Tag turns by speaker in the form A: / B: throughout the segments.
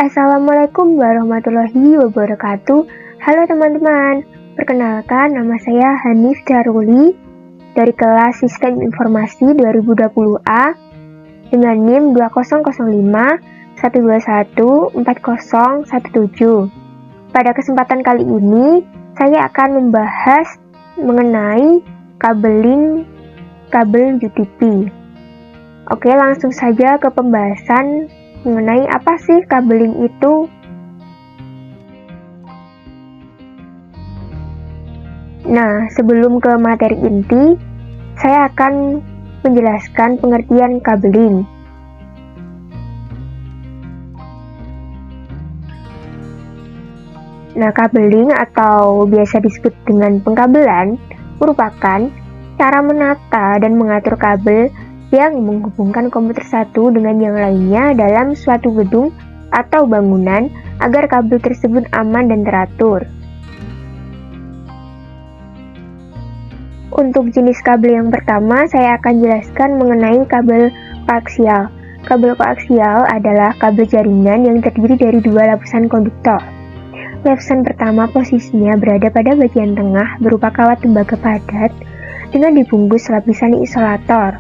A: Assalamualaikum warahmatullahi wabarakatuh. Halo teman-teman, perkenalkan nama saya Hanif Daruli dari kelas Sistem Informasi 2020A dengan NIM 2005 121 4017. Pada kesempatan kali ini, saya akan membahas mengenai kabel UTP. Oke, langsung saja ke pembahasan mengenai apa sih kabeling itu. Nah, sebelum ke materi inti, saya akan menjelaskan pengertian kabeling. Nah, kabeling atau biasa disebut dengan pengkabelan merupakan cara menata dan mengatur kabel yang menghubungkan komputer satu dengan yang lainnya dalam suatu gedung atau bangunan agar kabel tersebut aman dan teratur. Untuk jenis kabel yang pertama, saya akan jelaskan mengenai kabel koaksial. Kabel koaksial adalah kabel jaringan yang terdiri dari dua lapisan konduktor. Lapisan pertama posisinya berada pada bagian tengah berupa kawat tembaga padat dengan dibungkus lapisan isolator.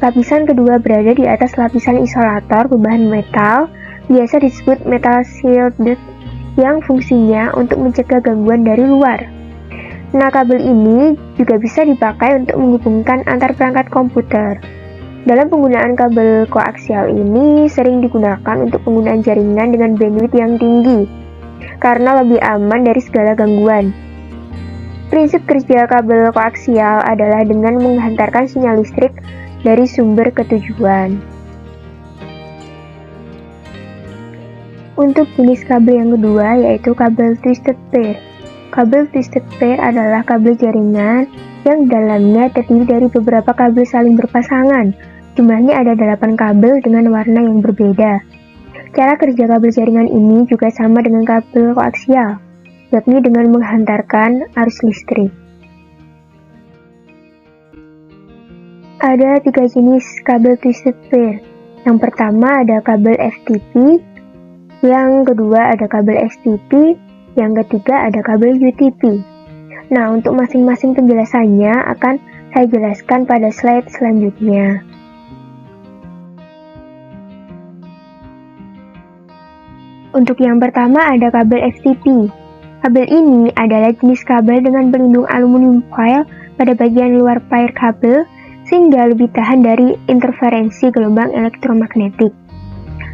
A: Lapisan kedua berada di atas lapisan isolator berbahan metal, biasa disebut metal shielded, yang fungsinya untuk mencegah gangguan dari luar. Nah, kabel ini juga bisa dipakai untuk menghubungkan antar perangkat komputer. Dalam penggunaan kabel koaksial ini sering digunakan untuk penggunaan jaringan dengan bandwidth yang tinggi, karena lebih aman dari segala gangguan. Prinsip kerja kabel koaksial adalah dengan menghantarkan sinyal listrik dari sumber ke tujuan. Untuk jenis kabel yang kedua yaitu kabel twisted pair. Kabel twisted pair adalah kabel jaringan yang dalamnya terdiri dari beberapa kabel saling berpasangan. Jumlahnya ada 8 kabel dengan warna yang berbeda. Cara kerja kabel jaringan ini juga sama dengan kabel koaksial, yakni dengan menghantarkan arus listrik. Ada 3 jenis kabel twisted pair. Yang pertama ada kabel FTP, yang kedua ada kabel STP, yang ketiga ada kabel UTP. Nah, untuk masing-masing penjelasannya akan saya jelaskan pada slide selanjutnya. Untuk yang pertama ada kabel FTP. Kabel ini adalah jenis kabel dengan pelindung aluminium foil pada bagian luar pair kabel sehingga lebih tahan dari interferensi gelombang elektromagnetik.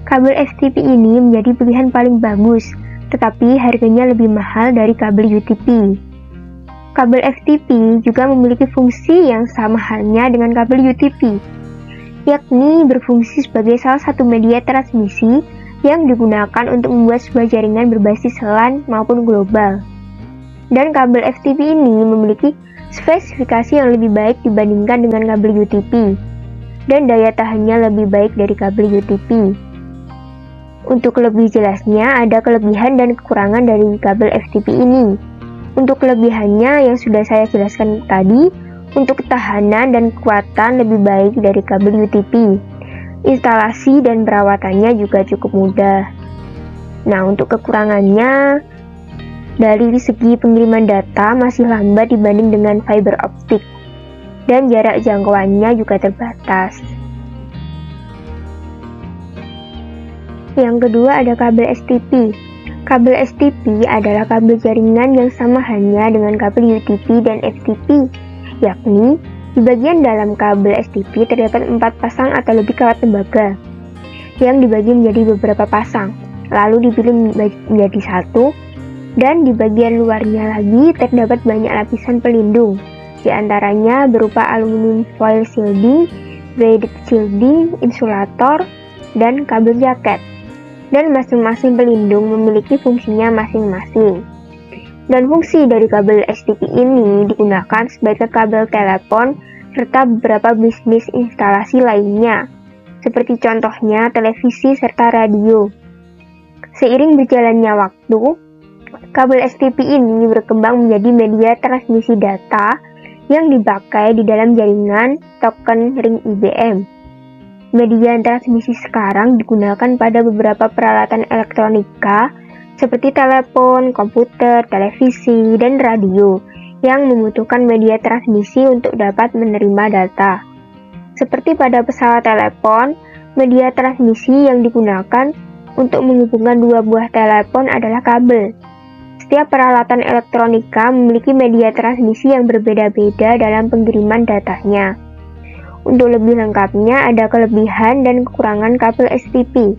A: Kabel FTP ini menjadi pilihan paling bagus, tetapi harganya lebih mahal dari kabel UTP. Kabel FTP juga memiliki fungsi yang sama halnya dengan kabel UTP, yakni berfungsi sebagai salah satu media transmisi yang digunakan untuk membuat sebuah jaringan berbasis LAN maupun global. Dan kabel FTP ini memiliki spesifikasi yang lebih baik dibandingkan dengan kabel UTP, dan daya tahannya lebih baik dari kabel UTP. Untuk lebih jelasnya, ada kelebihan dan kekurangan dari kabel FTP ini. Untuk kelebihannya yang sudah saya jelaskan tadi, untuk ketahanan dan kekuatan lebih baik dari kabel UTP. Instalasi dan perawatannya juga cukup mudah. Nah, untuk kekurangannya, dari segi pengiriman data masih lambat dibanding dengan fiber optik, dan jarak jangkauannya juga terbatas. Yang kedua ada kabel STP. Kabel STP adalah kabel jaringan yang sama halnya dengan kabel UTP dan FTP, yakni di bagian dalam kabel STP terdapat 4 pasang atau lebih kawat tembaga yang dibagi menjadi beberapa pasang, lalu dipilih menjadi satu, dan di bagian luarnya lagi terdapat banyak lapisan pelindung, di antaranya berupa aluminium foil shielding, braided shielding, insulator, dan kabel jaket. Dan masing-masing pelindung memiliki fungsinya masing-masing. Dan fungsi dari kabel STP ini digunakan sebagai kabel telepon serta beberapa bisnis instalasi lainnya, seperti contohnya televisi serta radio. Seiring berjalannya waktu, kabel STP ini berkembang menjadi media transmisi data yang dipakai di dalam jaringan token ring IBM. Media transmisi sekarang digunakan pada beberapa peralatan elektronika seperti telepon, komputer, televisi, dan radio yang membutuhkan media transmisi untuk dapat menerima data. Seperti pada pesawat telepon, media transmisi yang digunakan untuk menghubungkan dua buah telepon adalah kabel. Setiap peralatan elektronika memiliki media transmisi yang berbeda-beda dalam pengiriman datanya. Untuk lebih lengkapnya, ada kelebihan dan kekurangan kabel STP.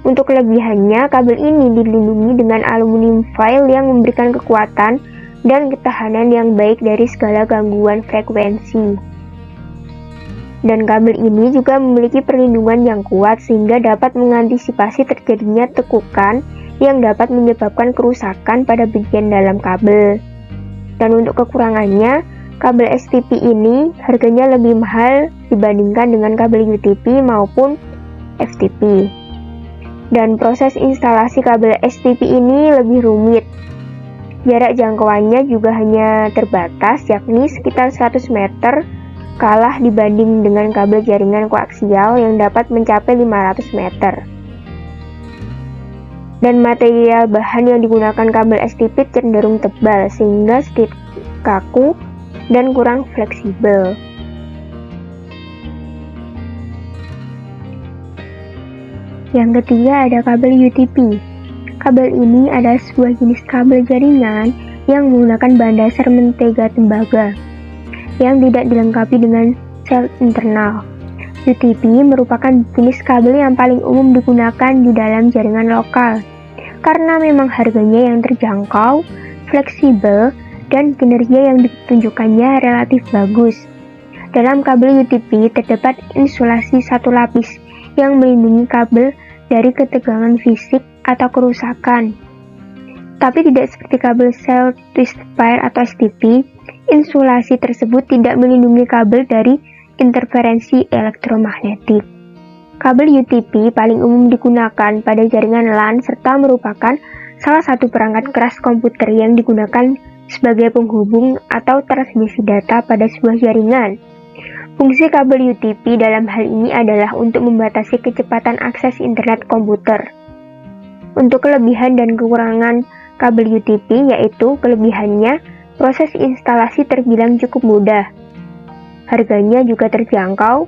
A: Untuk kelebihannya, kabel ini dilindungi dengan aluminium foil yang memberikan kekuatan dan ketahanan yang baik dari segala gangguan frekuensi. Dan kabel ini juga memiliki perlindungan yang kuat sehingga dapat mengantisipasi terjadinya tekukan yang dapat menyebabkan kerusakan pada bagian dalam kabel. Dan untuk kekurangannya, kabel STP ini harganya lebih mahal dibandingkan dengan kabel UTP maupun FTP. Dan proses instalasi kabel STP ini lebih rumit. Jarak jangkauannya juga hanya terbatas, yakni sekitar 100 meter, kalah dibanding dengan kabel jaringan koaksial yang dapat mencapai 500 meter. Dan material bahan yang digunakan kabel STP cenderung tebal sehingga sedikit kaku dan kurang fleksibel. Yang ketiga ada kabel UTP. Kabel ini adalah sebuah jenis kabel jaringan yang menggunakan bahan dasar mentega tembaga yang tidak dilengkapi dengan sel internal. UTP merupakan jenis kabel yang paling umum digunakan di dalam jaringan lokal karena memang harganya yang terjangkau, fleksibel, dan kinerja yang ditunjukkannya relatif bagus. Dalam kabel UTP terdapat insulasi satu lapis yang melindungi kabel dari ketegangan fisik atau kerusakan. Tapi tidak seperti kabel cell twisted pair atau STP, insulasi tersebut tidak melindungi kabel dari interferensi elektromagnetik. Kabel UTP paling umum digunakan pada jaringan LAN serta merupakan salah satu perangkat keras komputer yang digunakan sebagai penghubung atau transmisi data pada sebuah jaringan. Fungsi kabel UTP dalam hal ini adalah untuk membatasi kecepatan akses internet komputer. Untuk kelebihan dan kekurangan kabel UTP yaitu kelebihannya, proses instalasi terbilang cukup mudah. Harganya juga terjangkau,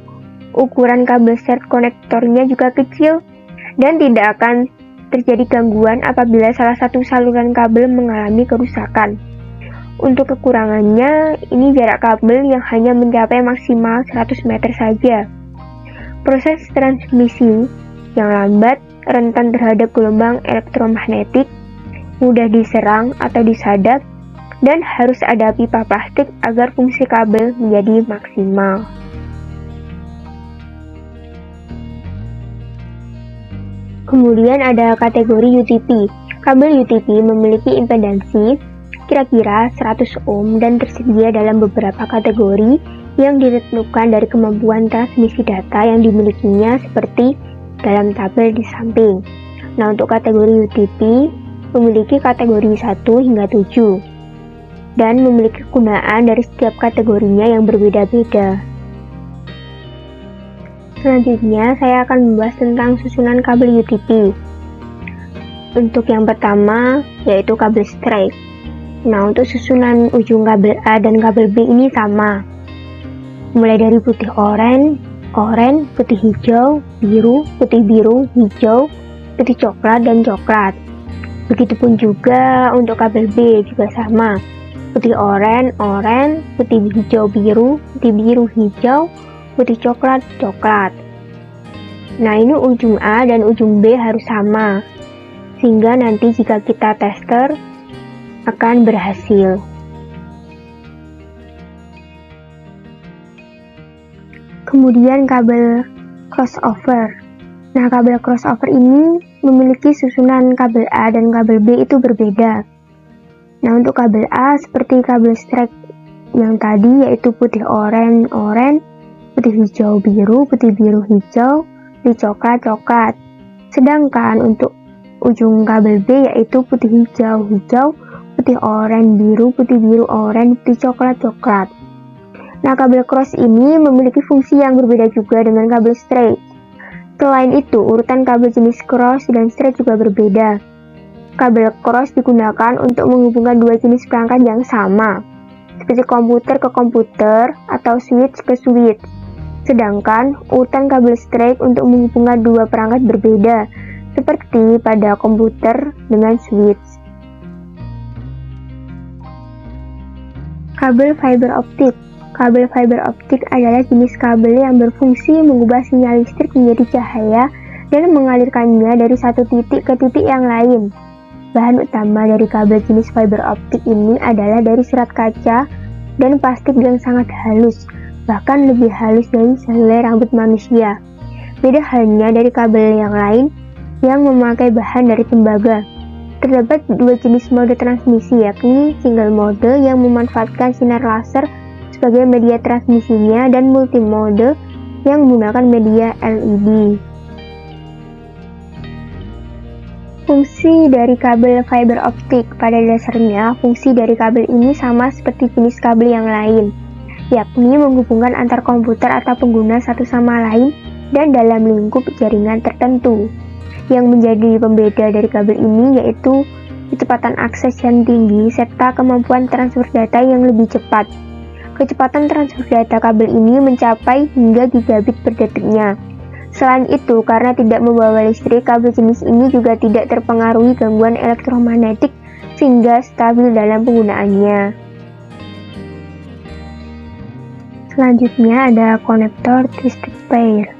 A: ukuran kabel set konektornya juga kecil, dan tidak akan terjadi gangguan apabila salah satu saluran kabel mengalami kerusakan. Untuk kekurangannya, ini jarak kabel yang hanya mencapai maksimal 100 meter saja. Proses transmisi yang lambat, rentan terhadap gelombang elektromagnetik, mudah diserang atau disadap, dan harus ada pipa plastik agar fungsi kabel menjadi maksimal. Kemudian ada kategori UTP. Kabel UTP memiliki impedansi kira-kira 100 ohm dan tersedia dalam beberapa kategori yang ditentukan dari kemampuan transmisi data yang dimilikinya seperti dalam tabel di samping. Nah, untuk kategori UTP memiliki kategori 1 hingga 7 dan memiliki kegunaan dari setiap kategorinya yang berbeda-beda. Selanjutnya, saya akan membahas tentang susunan kabel UTP. Untuk yang pertama, yaitu kabel straight. Nah, untuk susunan ujung kabel A dan kabel B ini sama. Mulai dari putih oranye, putih hijau, biru, putih biru, hijau, putih coklat, dan coklat. Begitupun juga untuk kabel B juga sama. Putih oranye, putih hijau, biru, putih biru, hijau, putih coklat, coklat. Nah, ini ujung A dan ujung B harus sama, sehingga nanti jika kita tester akan berhasil. Kemudian kabel crossover. Nah, kabel crossover ini memiliki susunan kabel A dan kabel B itu berbeda. Nah, untuk kabel A seperti kabel straight yang tadi yaitu putih oranye, putih hijau biru, putih biru hijau, putih coklat coklat. Sedangkan untuk ujung kabel B yaitu putih hijau, putih oranye biru, putih biru oranye, putih coklat coklat. Nah, kabel cross ini memiliki fungsi yang berbeda juga dengan kabel straight. Selain itu, urutan kabel jenis cross dan straight juga berbeda. Kabel cross digunakan untuk menghubungkan dua jenis perangkat yang sama, seperti komputer ke komputer atau switch ke switch. Sedangkan urutan kabel straight untuk menghubungkan dua perangkat berbeda, seperti pada komputer dengan switch. Kabel fiber optik. Kabel fiber optik adalah jenis kabel yang berfungsi mengubah sinyal listrik menjadi cahaya dan mengalirkannya dari satu titik ke titik yang lain. Bahan utama dari kabel jenis fiber optik ini adalah dari serat kaca dan plastik yang sangat halus, bahkan lebih halus dari selai rambut manusia. Beda halnya dari kabel yang lain yang memakai bahan dari tembaga. Terdapat dua jenis mode transmisi, yakni single mode yang memanfaatkan sinar laser sebagai media transmisinya dan multimode yang menggunakan media LED. Fungsi dari kabel fiber optik. Pada dasarnya, fungsi dari kabel ini sama seperti jenis kabel yang lain, yakni menghubungkan antar komputer atau pengguna satu sama lain dan dalam lingkup jaringan tertentu. Yang menjadi pembeda dari kabel ini yaitu kecepatan akses yang tinggi serta kemampuan transfer data yang lebih cepat. Kecepatan transfer data kabel ini mencapai hingga gigabit per detiknya. Selain itu, karena tidak membawa listrik, kabel jenis ini juga tidak terpengaruhi gangguan elektromagnetik sehingga stabil dalam penggunaannya. Selanjutnya ada konektor twisted pair.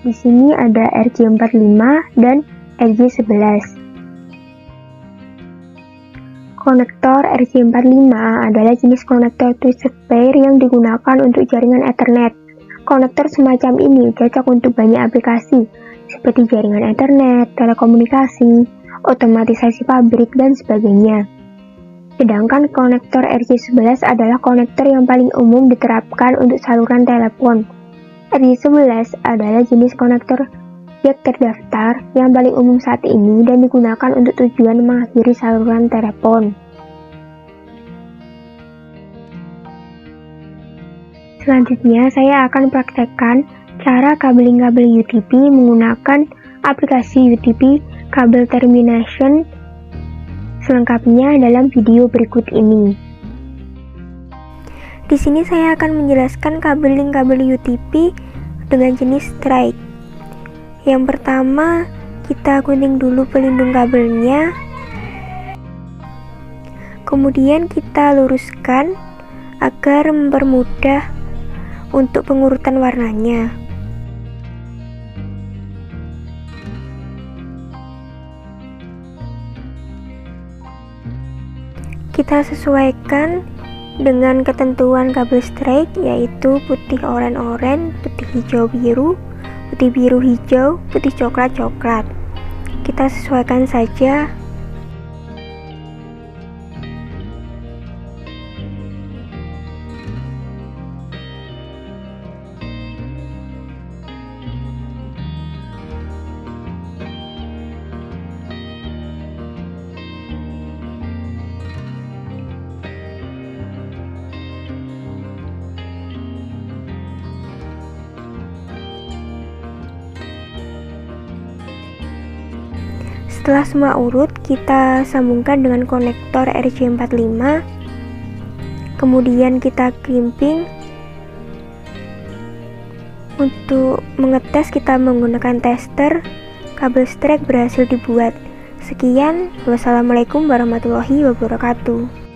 A: Di sini ada RJ45 dan RJ11. Konektor RJ45 adalah jenis konektor twisted pair yang digunakan untuk jaringan Ethernet. Konektor semacam ini cocok untuk banyak aplikasi, seperti jaringan Ethernet, telekomunikasi, otomatisasi pabrik, dan sebagainya. Sedangkan konektor RJ11 adalah konektor yang paling umum diterapkan untuk saluran telepon. RJ11 adalah jenis konektor jack terdaftar yang paling umum saat ini dan digunakan untuk tujuan mengakhiri saluran telepon. Selanjutnya, saya akan praktekkan cara kabeling kabel UTP menggunakan aplikasi UTP Cable Termination selengkapnya dalam video berikut ini. Di sini saya akan menjelaskan kabeling kabel UTP dengan jenis straight. Yang pertama, kita gunting dulu pelindung kabelnya. Kemudian kita luruskan agar mempermudah untuk pengurutan warnanya. Kita sesuaikan dengan ketentuan kabel straight, yaitu putih oranye-oranye, putih hijau-biru, putih biru hijau, putih coklat-coklat. Kita sesuaikan saja. Setelah semua urut, kita sambungkan dengan konektor RJ45. Kemudian kita crimping. Untuk mengetes, kita menggunakan tester. Kabel straight berhasil dibuat. Sekian, wassalamualaikum warahmatullahi wabarakatuh.